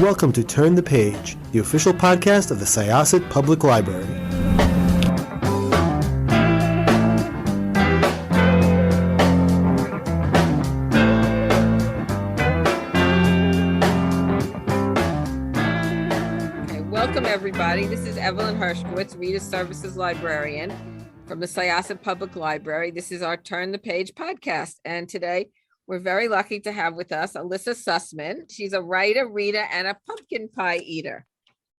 welcome to Turn the Page, the official podcast of the Syosset Public Library. Okay, welcome everybody. This is Evelyn Hershkowitz, Reader Services Librarian from the Syosset Public Library. This is our Turn the Page podcast, and today we're very lucky to have with us Elissa Sussman. She's a writer, reader, and a pumpkin pie eater.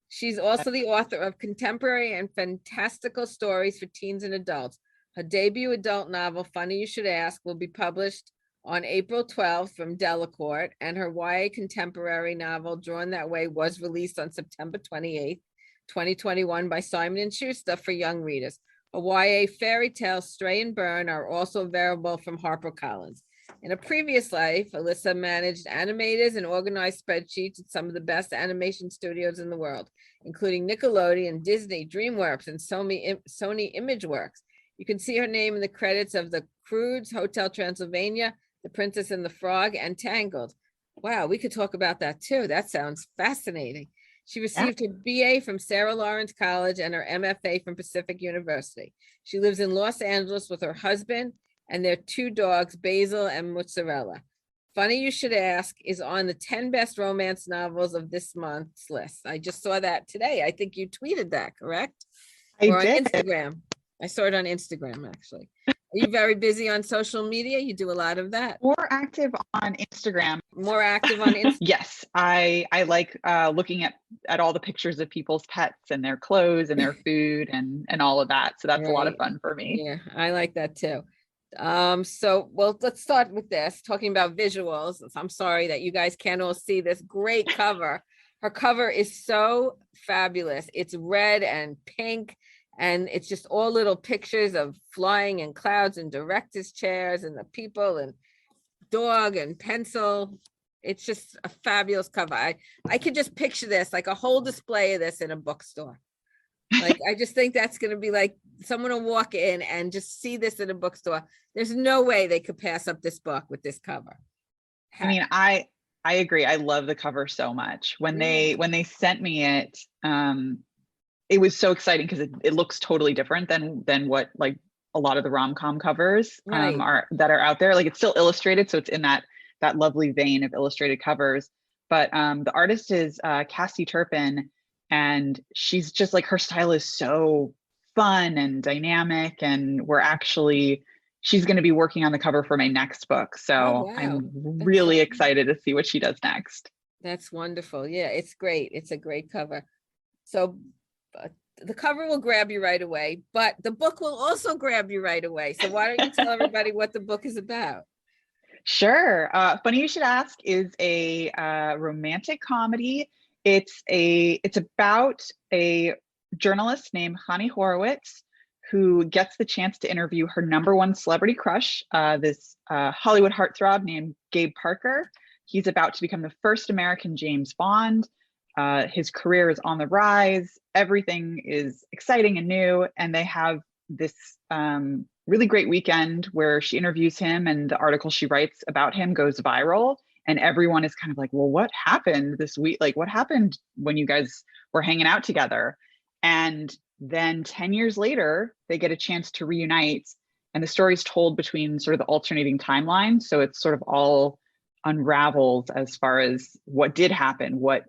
She's also the author of contemporary and fantastical stories for teens and adults. Her debut adult novel, Funny You Should Ask, will be published on April 12th from Delacorte, and her YA contemporary novel, Drawn That Way, was released on September 28th, 2021 by Simon & Schuster for young readers. Her YA fairy tale, Stray and Burn, are also available from HarperCollins. In a previous life, Elissa managed animators and organized spreadsheets at some of the best animation studios in the world, including Nickelodeon, Disney, DreamWorks, and Sony Imageworks. You can see her name in the credits of The Croods, Hotel Transylvania, The Princess and the Frog, and Tangled. Wow, we could talk about that too. That sounds fascinating. She received her BA from Sarah Lawrence College and her MFA from Pacific University. She lives in Los Angeles with her husband and their two dogs, Basil and Mozzarella. Funny You Should Ask is on the 10 best romance novels of this month's list. I just saw that today. I think you tweeted that, correct? Or on Instagram. I saw it on Instagram, actually. Are you very busy on social media? You do a lot of that. More active on Instagram. More active on Instagram? Yes, I like looking at all the pictures of people's pets and their clothes and their food and all of that. So that's a lot of fun for me. Yeah, I like that too. Well, let's start with this, talking about visuals. I'm sorry that you guys can't all see this great cover. Her cover is so fabulous. It's red and pink, and it's just all little pictures of flying and clouds and director's chairs and the people and dog and pencil. It's just a fabulous cover. I could just picture this, like a whole display of this in a bookstore. Like, I just think that's going to be like someone will walk in and just see this in a bookstore. There's no way they could pass up this book with this cover. I mean, I agree. I love the cover so much. When they sent me it, it was so exciting because it looks totally different than what like a lot of the rom-com covers are out there. Like, it's still illustrated, so it's in that lovely vein of illustrated covers. But the artist is Cassie Turpin. And she's just like, her style is so fun and dynamic. And she's going to be working on the cover for my next book. So I'm really excited to see what she does next. That's wonderful. Yeah, it's great. It's a great cover. So the cover will grab you right away, but the book will also grab you right away. So why don't you tell everybody what the book is about? Sure. Funny You Should Ask is a romantic comedy. It's about a journalist named Hani Horowitz who gets the chance to interview her #1 celebrity crush, this Hollywood heartthrob named Gabe Parker. He's about to become the first American James Bond. His career is on the rise. Everything is exciting and new. And they have this really great weekend where she interviews him, and the article she writes about him goes viral. And everyone is kind of like, well, what happened this week? Like, what happened when you guys were hanging out together? And then 10 years later, they get a chance to reunite. And the story's told between sort of the alternating timelines. So it's sort of all unraveled as far as what did happen, what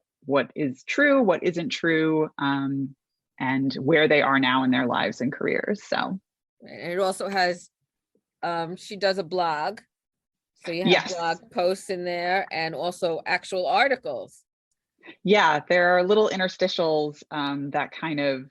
is true, what isn't true, and where they are now in their lives and careers. So, and it also has, she does a blog. So you have blog posts in there and also actual articles. Yeah, there are little interstitials that kind of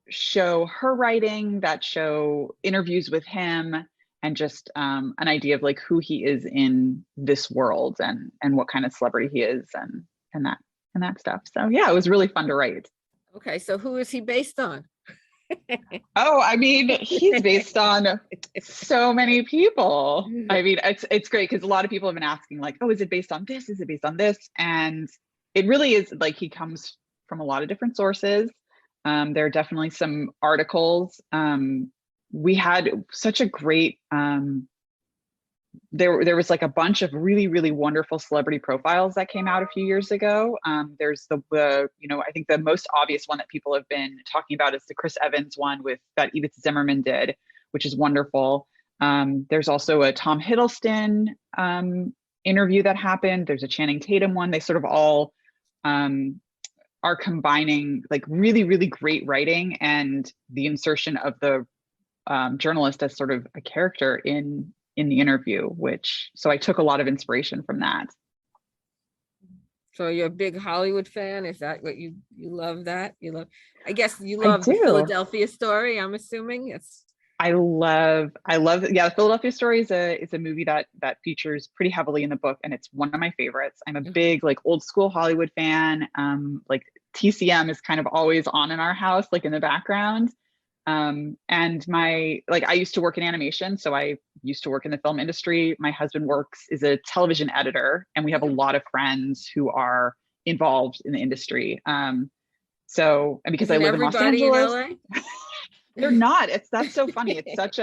show her writing, that show interviews with him, and just an idea of like who he is in this world and what kind of celebrity he is and that stuff. So yeah, it was really fun to write. Okay, so who is he based on? Oh, I mean, he's based on so many people. I mean, it's great because a lot of people have been asking like, oh, is it based on this? Is it based on this? And it really is, like, he comes from a lot of different sources. There are definitely some articles. We had such a great there was like a bunch of really, really wonderful celebrity profiles that came out a few years ago. There's the I think the most obvious one that people have been talking about is the Chris Evans one that Edith Zimmerman did, which is wonderful. There's also a Tom Hiddleston interview that happened. There's a Channing Tatum one. They sort of all are combining like really, really great writing and the insertion of the journalist as sort of a character in the interview, so I took a lot of inspiration from that. So you're a big Hollywood fan? Is that what you love that? I guess you love do. the Philadelphia Story, I'm assuming. I love the Philadelphia Story is a movie that features pretty heavily in the book, and it's one of my favorites. I'm a big like old school Hollywood fan. Like TCM is kind of always on in our house, like in the background. And I used to work in animation, so I used to work in the film industry. My husband is a television editor, and we have a lot of friends who are involved in the industry. And because I live in Los Angeles, they're not. That's so funny. It's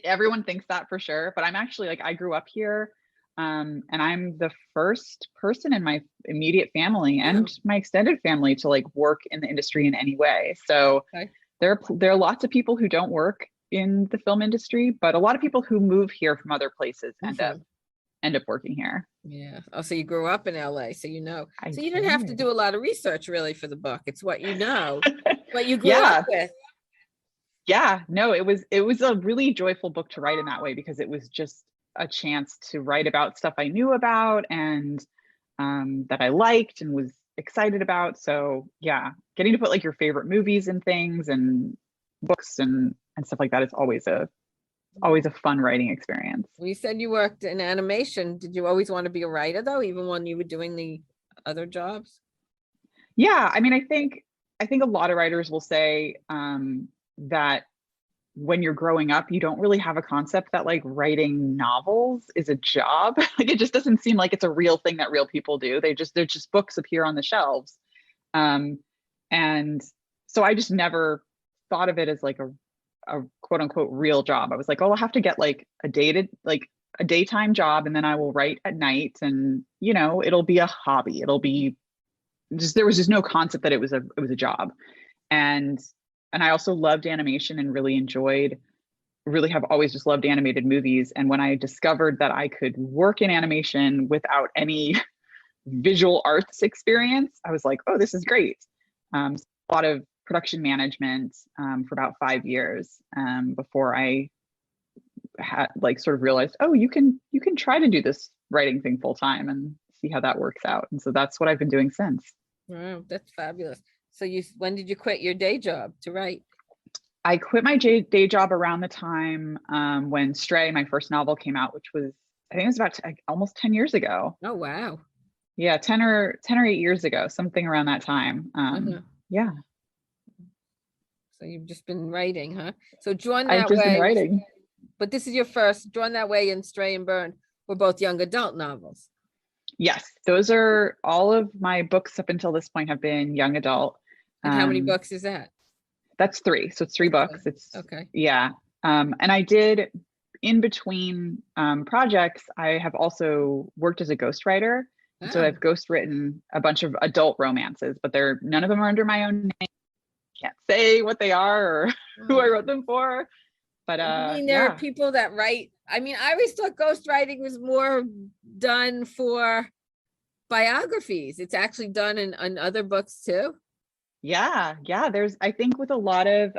everyone thinks that for sure, but I'm actually I grew up here, and I'm the first person in my immediate family and my extended family to like work in the industry in any way. So. Okay. There are lots of people who don't work in the film industry, but a lot of people who move here from other places end up working here. Yeah. Oh, so you grew up in LA, so you know. So you didn't have to do a lot of research really for the book. It's what you know, what you grew up with. Yeah. No, it was a really joyful book to write in that way, because it was just a chance to write about stuff I knew about and that I liked and was excited about. So yeah, getting to put like your favorite movies and things and books and stuff like that is always a fun writing experience. Well, you said you worked in animation. Did you always want to be a writer though, even when you were doing the other jobs? Yeah, I mean, I think a lot of writers will say that when you're growing up, you don't really have a concept that like writing novels is a job. Like it just doesn't seem like it's a real thing that real people do. They're just books appear on the shelves. And so I just never thought of it as like a quote unquote real job. I was like, oh, I'll have to get like a daytime job, and then I will write at night, and it'll be a hobby. It'll be there was just no concept that it was a job. And I also loved animation and really have always just loved animated movies. And when I discovered that I could work in animation without any visual arts experience, I was like, oh, this is great. A lot of production management for about 5 years before I had like sort of realized, oh, you can try to do this writing thing full time and see how that works out. And so that's what I've been doing since. Wow, that's fabulous. So when did you quit your day job to write? I quit my day job around the time when Stray, my first novel, came out, which was, I think it was about almost 10 years ago. Oh, wow. Yeah, 10 or 8 years ago, something around that time. Yeah. So you've just been writing, huh? So Drawn That Way. I've just been writing. But this is your first. Drawn That Way and Stray and Burn were both young adult novels. Yes, those are all of my books up until this point have been young adult. And how many books is that? That's 3. So it's 3 books. It's okay. Yeah. And I did in between projects, I have also worked as a ghostwriter. Oh. So I've ghostwritten a bunch of adult romances, but none of them are under my own name. Can't say what they are or who I wrote them for. But I mean, there are people that write. I mean, I always thought ghostwriting was more done for biographies. It's actually done in other books too. Yeah. There's, I think, with a lot of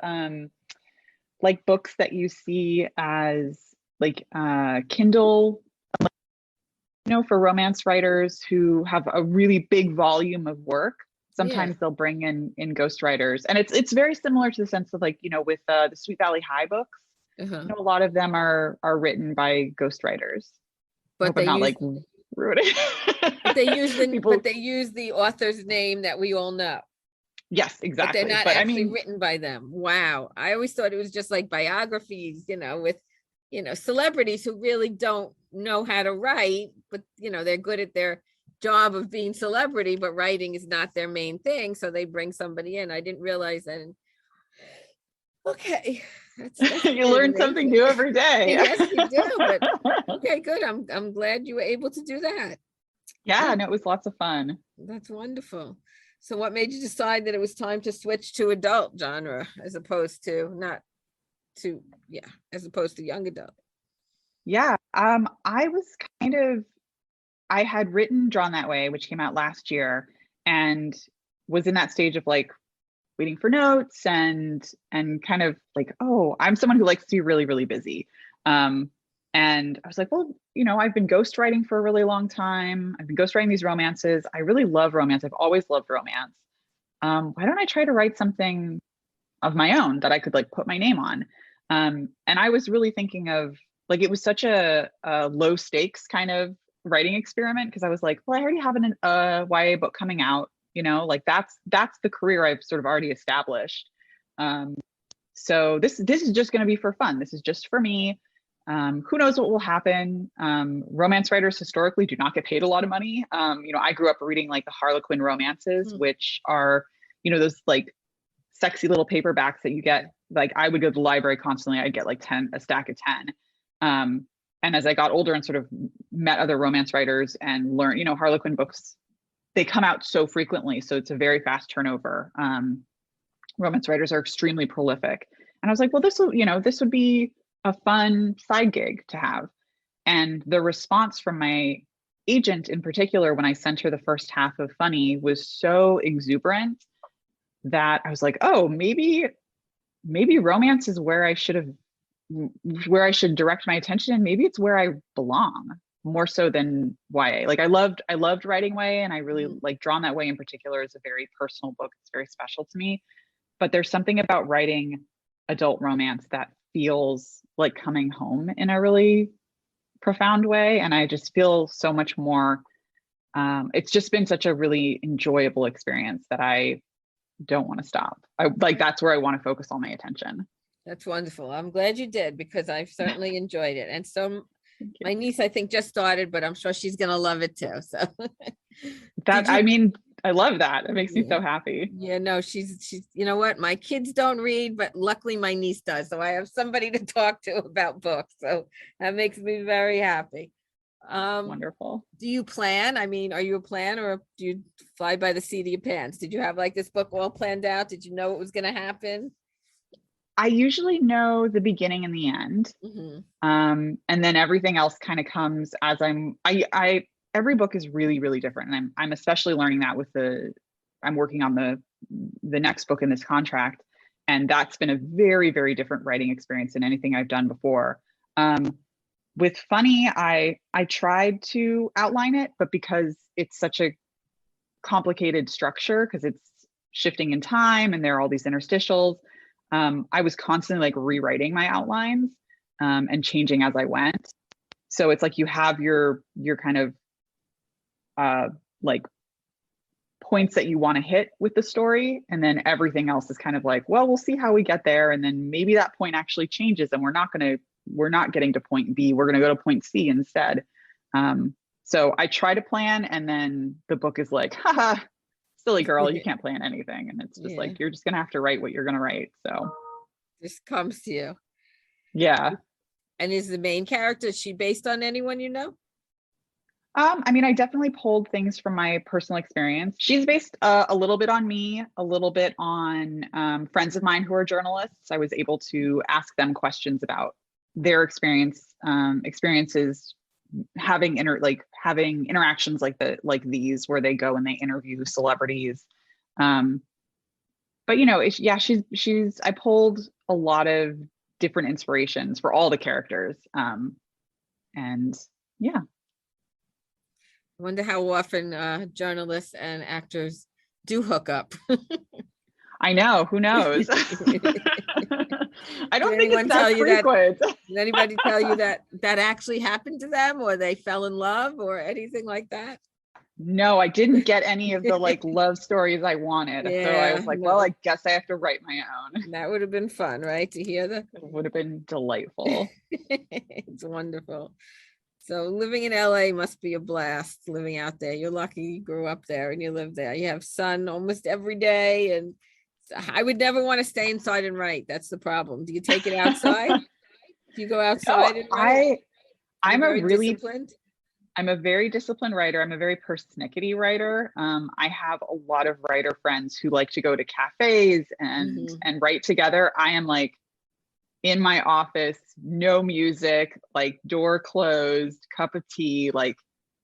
like books that you see as like Kindle, for romance writers who have a really big volume of work. Sometimes they'll bring in ghostwriters, and it's very similar to the sense of like, with the Sweet Valley High books. A lot of them are written by ghostwriters. But they not like ruining. But they use the author's name that we all know. Yes, exactly. But they're not actually written by them. Wow. I always thought it was just like biographies, with, celebrities who really don't know how to write, but, they're good at their job of being celebrity, but writing is not their main thing. So they bring somebody in. I didn't realize that. Okay. That's you learn something new every day. Yes, you do. But Okay, good. I'm glad you were able to do that. Yeah, and it was lots of fun. That's wonderful. So what made you decide that it was time to switch to adult genre as opposed to as opposed to young adult? Yeah, I had written Drawn That Way, which came out last year, and was in that stage of like waiting for notes and kind of like, oh, I'm someone who likes to be really, really busy. And I was like, well, I've been ghostwriting for a really long time. I've been ghostwriting these romances. I really love romance. I've always loved romance. Why don't I try to write something of my own that I could like put my name on? And I was really thinking of like, it was such a low stakes kind of writing experiment, because I was like, well, I already have an YA book coming out, like that's the career I've sort of already established. So this is just going to be for fun. This is just for me. Who knows what will happen? Romance writers historically do not get paid a lot of money. I grew up reading like the Harlequin romances, which are, those like sexy little paperbacks that you get. Like I would go to the library constantly. I'd get like a stack of 10. And as I got older and sort of met other romance writers and learned, Harlequin books, they come out so frequently. So it's a very fast turnover. Romance writers are extremely prolific. And I was like, well, this would be a fun side gig to have. And the response from my agent in particular, when I sent her the first half of Funny, was so exuberant that I was like, oh, maybe romance is where I should direct my attention, and maybe it's where I belong more so than YA. Like I loved writing YA, and I really like Drawn That Way in particular is a very personal book. It's very special to me. But there's something about writing adult romance that feels like coming home in a really profound way. And I just feel so much more, it's just been such a really enjoyable experience that I don't want to stop. That's where I want to focus all my attention. That's wonderful. I'm glad you did, because I've certainly enjoyed it. And so my niece, I think, just started, but I'm sure she's going to love it too. So I love that. It makes me so happy. Yeah, no, she's, you know what? My kids don't read, but luckily my niece does. So I have somebody to talk to about books. So that makes me very happy. Wonderful. Do you plan? I mean, are you a planner, or do you fly by the seat of your pants? Did you have like this book all planned out? Did you know it was going to happen? I usually know the beginning and the end. And then everything else kind of comes as every book is really, really different. And I'm especially learning that I'm working on the next book in this contract. And that's been a very, very different writing experience than anything I've done before. With Funny, I tried to outline it, but because it's such a complicated structure, because it's shifting in time and there are all these interstitials, I was constantly like rewriting my outlines and changing as I went. So it's like you have your kind of like points that you want to hit with the story, and then everything else is kind of like, well, we'll see how we get there, and then maybe that point actually changes and we're not getting to point B, we're going to go to point C instead. So I try to plan, and then the book is like, haha, silly girl, you can't plan anything. And it's just like, you're just going to have to write what you're going to write. So this comes to you. Yeah. And is the main character, is she based on anyone you know? I definitely pulled things from my personal experience. She's based a little bit on me, a little bit on friends of mine who are journalists. I was able to ask them questions about their experiences having interactions like these where they go and they interview celebrities. But I pulled a lot of different inspirations for all the characters. And yeah. I wonder how often journalists and actors do hook up. I know, who knows? I don't think it's that frequent. Did anybody tell you that actually happened to them, or they fell in love or anything like that? No, I didn't get any of the like love stories I wanted. So I was like, well, I guess I have to write my own. That would have been fun, right? To hear that. It would have been delightful. It's wonderful. So living in LA must be a blast, living out there. You're lucky you grew up there and you live there. You have sun almost every day. And I would never want to stay inside and write. That's the problem. Do you take it outside? Do you go outside and write? You're I'm a very really disciplined. I'm a very disciplined writer. I'm a very persnickety writer. I have a lot of writer friends who like to go to cafes and Mhm. write together. I am like in my office, no music, like door closed, cup of tea, like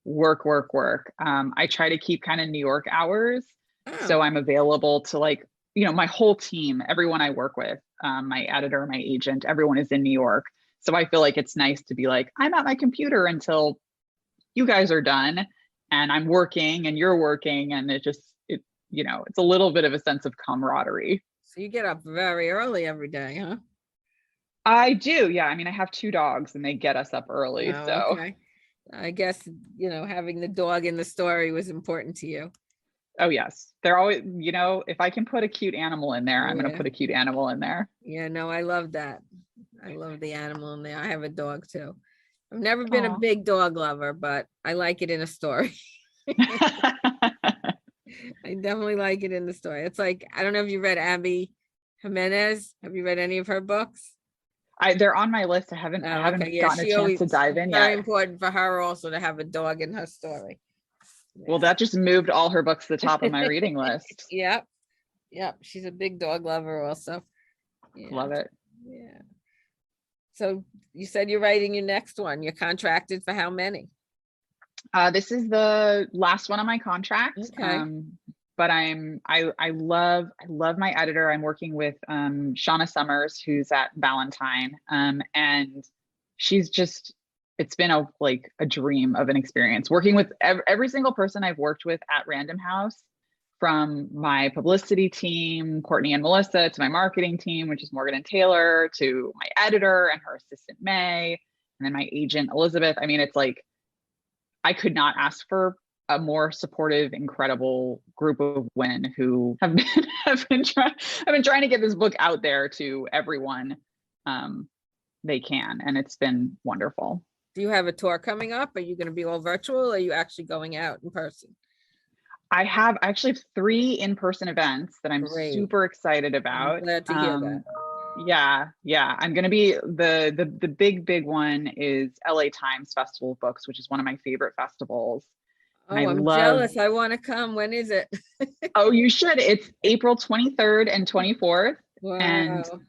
work, work, work. I try to keep kind of New York hours, Oh, so I'm available to like, my whole team, everyone I work with, my editor, my agent, everyone is in New York. So I feel like it's nice to be like, I'm at my computer until you guys are done and I'm working and you're working. And it's a little bit of a sense of camaraderie. so you get up very early every day, huh? I do. Yeah. I mean, I have two dogs and they get us up early. Oh, So, okay. I guess, having the dog in the story was important to you. oh, yes. They're always, if I can put a cute animal in there, I'm going to Yeah. put a cute animal in there. Yeah, no, I love that. I love the animal in there. I have a dog too. I've never been a Oh. big dog lover, but I like it in a story. I definitely like it in the story. It's like, I don't know if you read Abby Jimenez. Have you read any of her books? They're on my list. I haven't Oh, okay. Yeah, gotten a she chance always, to dive in very yet. important for her also to have a dog in her story. Well, Yeah. that just moved all her books to the top of my reading list. Yep. Yep. She's a big dog lover also. Yeah. Love it. Yeah. So you said you're writing your next one. You're contracted for how many? This is the last one on my contract. Okay. But I love my editor. I'm working with Shauna Summers, who's at Valentine. And she's just, it's been a dream of an experience working with every single person I've worked with at Random House, from my publicity team, Courtney and Melissa, to my marketing team, which is Morgan and Taylor, to my editor and her assistant May, and then my agent Elizabeth. I mean, it's like I could not ask for a more supportive, incredible group of women who have been trying to get this book out there to everyone they can, and it's been wonderful. Do you have a tour coming up? Are you going to be all virtual? Or are you actually going out in person? I actually have 3 in-person events that I'm Great. super excited I'm about. glad to hear that. Yeah. I'm gonna be the big one is LA Times Festival of Books, which is one of my favorite festivals. And I Oh, I'm love, jealous. I want to come. When is it? oh, you should. It's April 23rd and 24th. And Wow.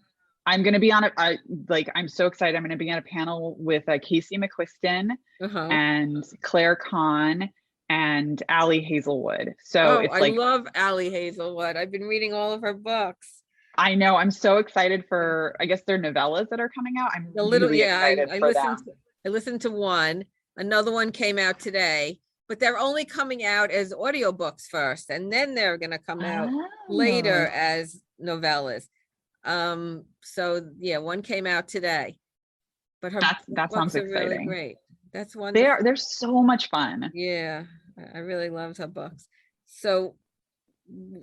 I'm gonna be on I'm so excited. I'm gonna be on a panel with Casey McQuiston Uh-huh. and Claire Kahn and Allie Hazelwood. So Oh, it's I like, love Allie Hazelwood. I've been reading all of her books. I know, I'm so excited for, I guess they're novellas that are coming out. I'm The little, really yeah, excited I for listened them. to, I listened to one. Another one came out today, but they're only coming out as audiobooks first, and then they're gonna come out later Oh, as novellas. So yeah, one came out today, but her that sounds books are really exciting. great. That's wonderful. They're so much fun. Yeah, I really loved her books. So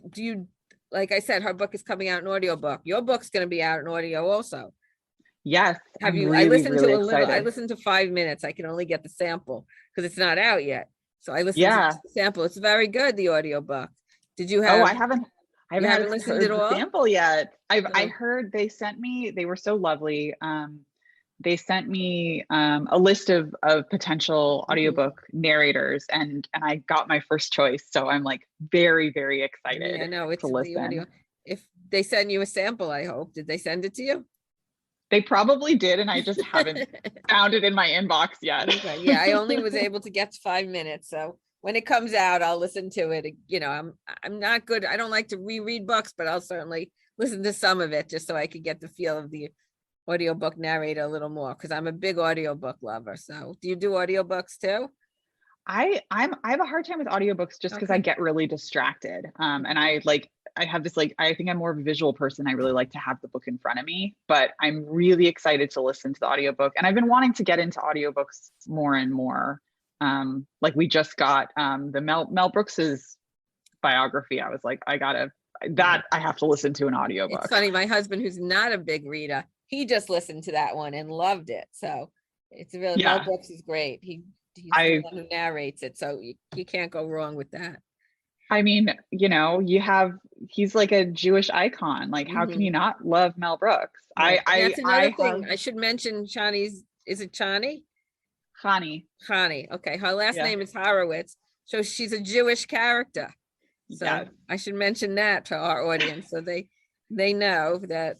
do you, like I said, her book is coming out in audiobook. Your book's going to be out in audio also. Yes, Have I'm you, I really, listened to really a little, I excited. listened to 5 minutes. I can only get the sample because it's not out yet. So I listened to Yeah. the sample. It's very good, the audiobook. Did you Oh, have, I you haven't haven't listened at heard the all? sample yet. I No. heard they sent me, they were so lovely. They sent me a list of potential Mhm. audiobook narrators, and I got my first choice. So I'm like very, very excited Yeah, no, to it's the audio. listen. If they send you a sample, I hope. Did they send it to you? They probably did, and I just haven't found it in my inbox yet. Okay, yeah, I only was able to get to 5 minutes, so when it comes out, I'll listen to it. I'm not good. I don't like to reread books, but I'll certainly listen to some of it just so I could get the feel of the audiobook narrator a little more because I'm a big audiobook lover. So, do you do audiobooks too? I have a hard time with audiobooks just because I Okay. get really distracted. And I have this I think I'm more of a visual person. I really like to have the book in front of me, but I'm really excited to listen to the audiobook. And I've been wanting to get into audiobooks more and more. Like we just got the Mel Brooks's biography. I was like, I have to listen to an It's audiobook. funny, my husband, who's not a big reader, he just listened to that one and loved it. So it's really, Mel Yeah. Brooks is great. He's the I one who narrates it, so you can't go wrong with that. I mean, he's like a Jewish icon. Like, how can you Mhm. not love Mel Brooks? Right. And that's I another have thing I should mention. Chani's, is it Chani? Hani. Hani. Okay, her last Yeah. name is Horowitz, so she's a Jewish character. So Yes. I should mention that to our audience so they know that,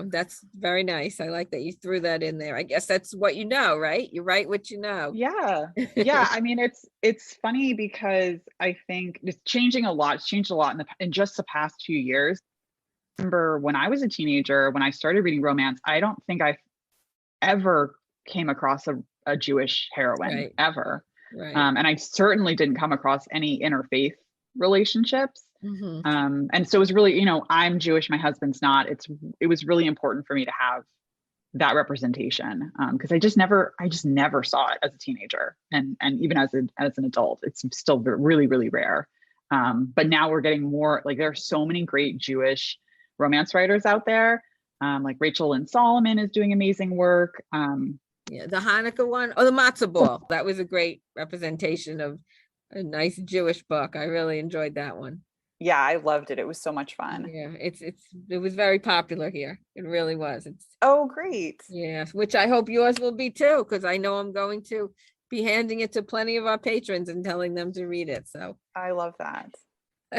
that's very nice. I like that you threw that in there. I guess that's what you know, right? You write what you know. Yeah. Yeah. I mean, it's funny because I think it's changing a lot. It's changed a lot in just the past few years. I remember when I was a teenager, when I started reading romance, I don't think I ever came across a Jewish heroine Right. ever. Right. And I certainly didn't come across any interfaith relationships. Mhm. And so it was really, I'm Jewish, my husband's not. It was really important for me to have that representation because I just never saw it as a teenager, and even as an adult, it's still really, really rare. But now we're getting more, like there are so many great Jewish romance writers out there. Like Rachel Lynn Solomon is doing amazing work. Yeah, the Hanukkah one or the matzah ball. That was a great representation of a nice Jewish book. I really enjoyed that one. Yeah, I loved it. It was so much fun. Yeah, it was very popular here. It really was. Oh, great. Yeah, which I hope yours will be too, because I know I'm going to be handing it to plenty of our patrons and telling them to read it. So I love that.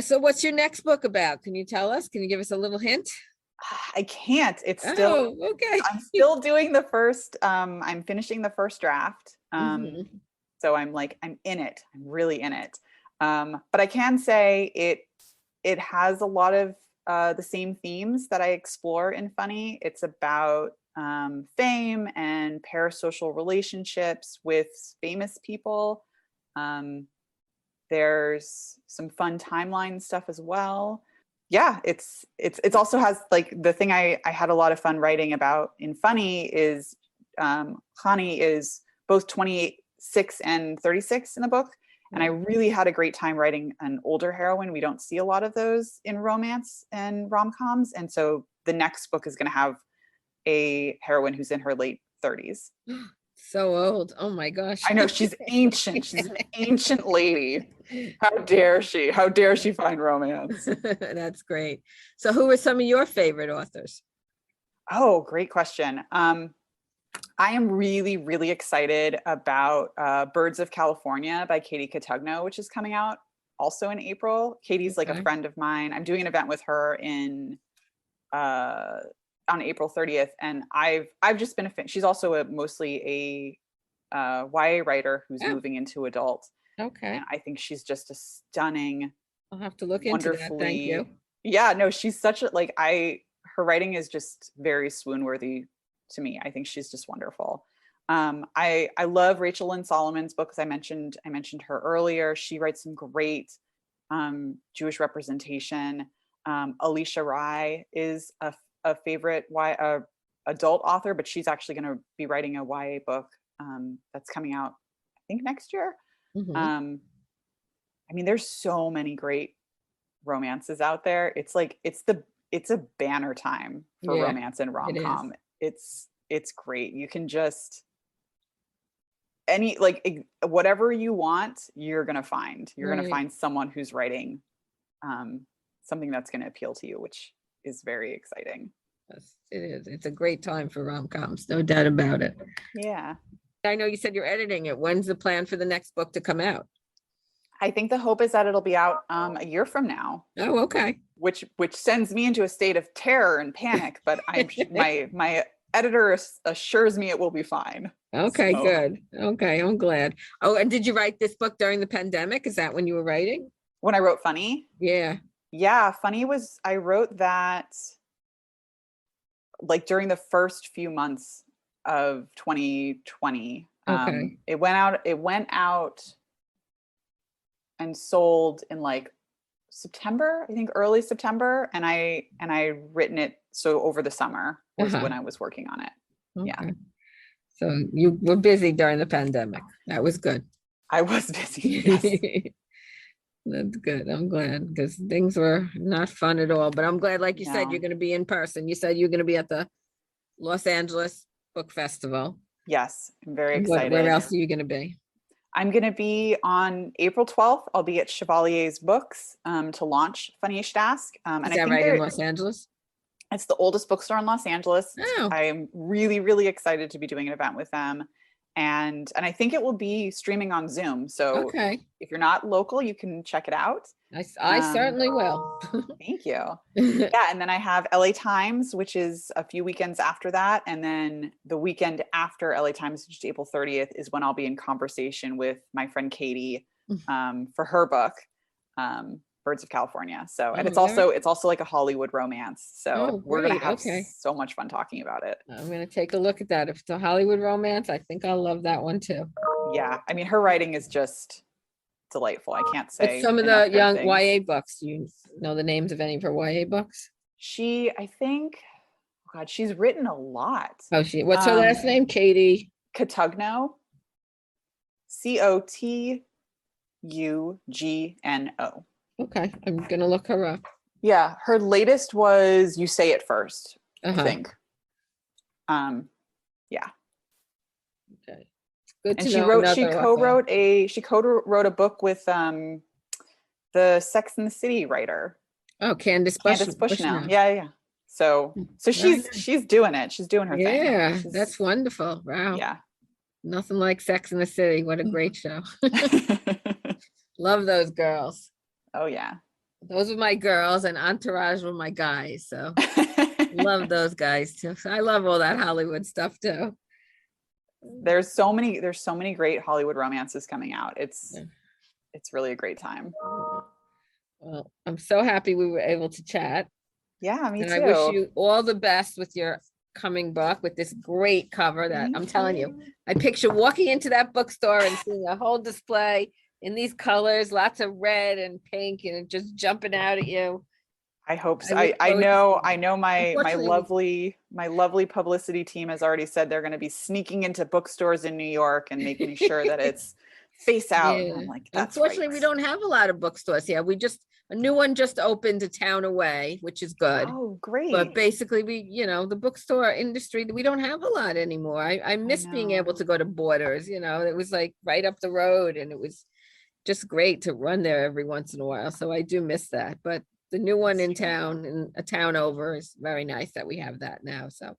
So what's your next book about? Can you tell us? Can you give us a little hint? I can't. It's still okay. I'm still doing the first I'm finishing the first draft. So I'm in it. I'm really in it. But I can say it has a lot of the same themes that I explore in Funny. It's about fame and parasocial relationships with famous people. There's some fun timeline stuff as well. Yeah, it's also has like the thing I had a lot of fun writing about in Funny is Hani is both 26 and 36 in the book. And I really had a great time writing an older heroine. We don't see a lot of those in romance and rom-coms. And so the next book is going to have a heroine who's in her late 30s. So old. Oh my gosh. I know, she's ancient. She's an ancient lady. How dare she? How dare she find romance? That's great. So who are some of your favorite authors? Oh, great question. I am really, really excited about Birds of California by Katie Cotugno, which is coming out also in April. Katie's like a friend of mine. I'm doing an event with her on April 30th, and I've just been a fan. She's also mostly a YA writer who's moving into adult. Okay. And I think she's just a stunning. I'll have to look into that. Thank you. Yeah, no, she's such a her writing is just very swoon worthy to me. I think she's just wonderful. I love Rachel Lynn Solomon's book, because I mentioned her earlier. She writes some great Jewish representation. Alicia Rai is a favorite adult author, but she's actually going to be writing a YA book that's coming out, I think, next year. I mean, there's so many great romances out there. It's a banner time for romance and rom-com. It's great. You can just whatever you want, you're gonna find. You're gonna find someone who's writing something that's gonna appeal to you, which is very exciting. Yes, it is. It's a great time for rom-coms, no doubt about it. Yeah. I know you said you're editing it. When's the plan for the next book to come out? I think the hope is that it'll be out a year from now. Oh, okay. Which sends me into a state of terror and panic, but my editor assures me it will be fine. Okay, good. Okay, I'm glad. Oh, and did you write this book during the pandemic? Is that when you were writing? When I wrote Funny? Yeah. Yeah, Funny I wrote that during the first few months of 2020. Okay. It went out and sold in September, I think early September. And I written it. So over the summer was when I was working on it. Okay. Yeah. So you were busy during the pandemic. That was good. I was busy. Yes. That's good. I'm glad, because things were not fun at all, but I'm glad, like you said, you're going to be in person. You said you're going to be at the Los Angeles Book Festival. Yes. I'm very excited. Where else are you going to be? I'm going to be on April 12th. I'll be at Chevalier's Books to launch Funny You Should Ask. Is that right in Los Angeles? It's the oldest bookstore in Los Angeles. Oh. I'm really, really excited to be doing an event with them. And I think it will be streaming on Zoom. So Okay. if you're not local, you can check it out. I certainly will. Thank you. Yeah. And then I have LA Times, which is a few weekends after that. And then the weekend after LA Times, which is April 30th, is when I'll be in conversation with my friend Katie for her book, Birds of California. So, and it's also like a Hollywood romance. So we're going to have so much fun talking about it. I'm going to take a look at that. If it's a Hollywood romance, I think I'll love that one too. Yeah. I mean, her writing is just delightful. I can't say. But some of the young YA books, do you know the names of any of her YA books? I think, oh God, she's written a lot. Oh, what's her last name? Katie Cotugno. Cotugno. Okay, I'm gonna look her up. Yeah, her latest was You Say It First, I think. Yeah. Okay. Good to and know. She co-wrote a book with the Sex and the City writer. Oh, Candace Bushnell. Yeah. So she's doing it. She's doing her thing. Yeah, that's wonderful. Wow. Yeah. Nothing like Sex and the City. What a great show. Love those girls. Oh yeah. Those were my girls, and Entourage were my guys. So love those guys too. So I love all that Hollywood stuff too. There's so many great Hollywood romances coming out. It's really a great time. Well, I'm so happy we were able to chat. Yeah, me too. I wish you all the best with your coming book with this great cover that I'm telling you. I picture walking into that bookstore and seeing a whole display in these colors, lots of red and pink, and just jumping out at you. I hope so. I know my lovely publicity team has already said they're going to be sneaking into bookstores in New York and making sure that it's face out. Yeah. I'm like, that's unfortunately right. We don't have a lot of bookstores here. A new one just opened a town away, which is good. Oh, great. But basically the bookstore industry, we don't have a lot anymore. I miss being able to go to Borders, it was like right up the road, and it was just great to run there every once in a while. So I do miss that. But the new one in town, in a town over, is very nice that we have that now. So,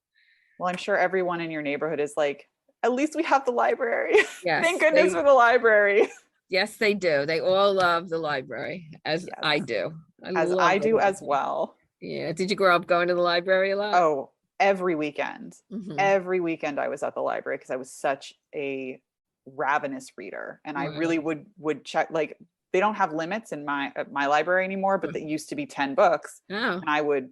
well, I'm sure everyone in your neighborhood is like, at least we have the library. Yes, thank goodness for the library. Yes, they do. They all love the library, as I do. I do as well. Yeah. Did you grow up going to the library a lot? Oh, every weekend. Every weekend I was at the library because I was such a ravenous reader, and I really would check, like, they don't have limits in my library anymore, but they used to be 10 books. And I would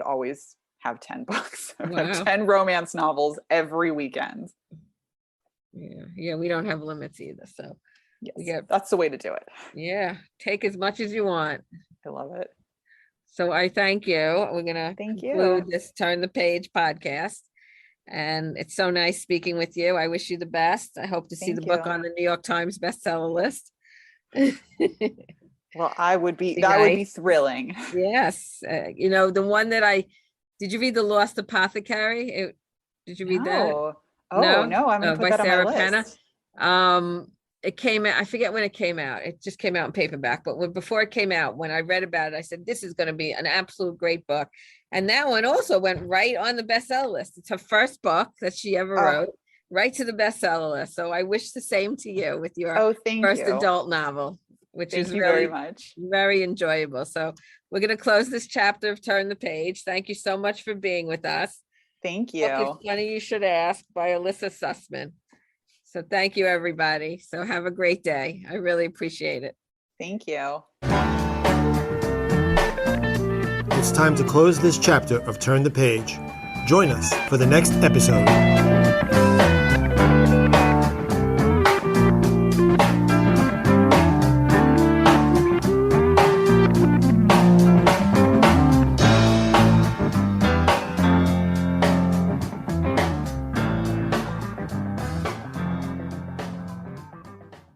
always have 10 books. I would have 10 romance novels every weekend. Yeah, we don't have limits either. So that's the way to do it. Yeah, take as much as you want. I love it. So I thank you. We're gonna conclude this Turn the Page podcast. And it's so nice speaking with you. I wish you the best. I hope to see the book on the New York Times bestseller list. Well, that would be thrilling. Yes. The one that did you read The Lost Apothecary? Did you read that? No, I'm gonna put that on my list. It came out, I forget when it came out. It just came out in paperback, but before it came out, when I read about it, I said, this is going to be an absolute great book. And that one also went right on the bestseller list. It's her first book that she ever wrote, right to the bestseller list. So I wish the same to you with your first adult novel, which is very much very enjoyable. So we're going to close this chapter of Turn the Page. Thank you so much for being with us. Thank you. Book is Funny You Should Ask by Elissa Sussman. So thank you, everybody. So have a great day. I really appreciate it. Thank you. It's time to close this chapter of Turn the Page. Join us for the next episode.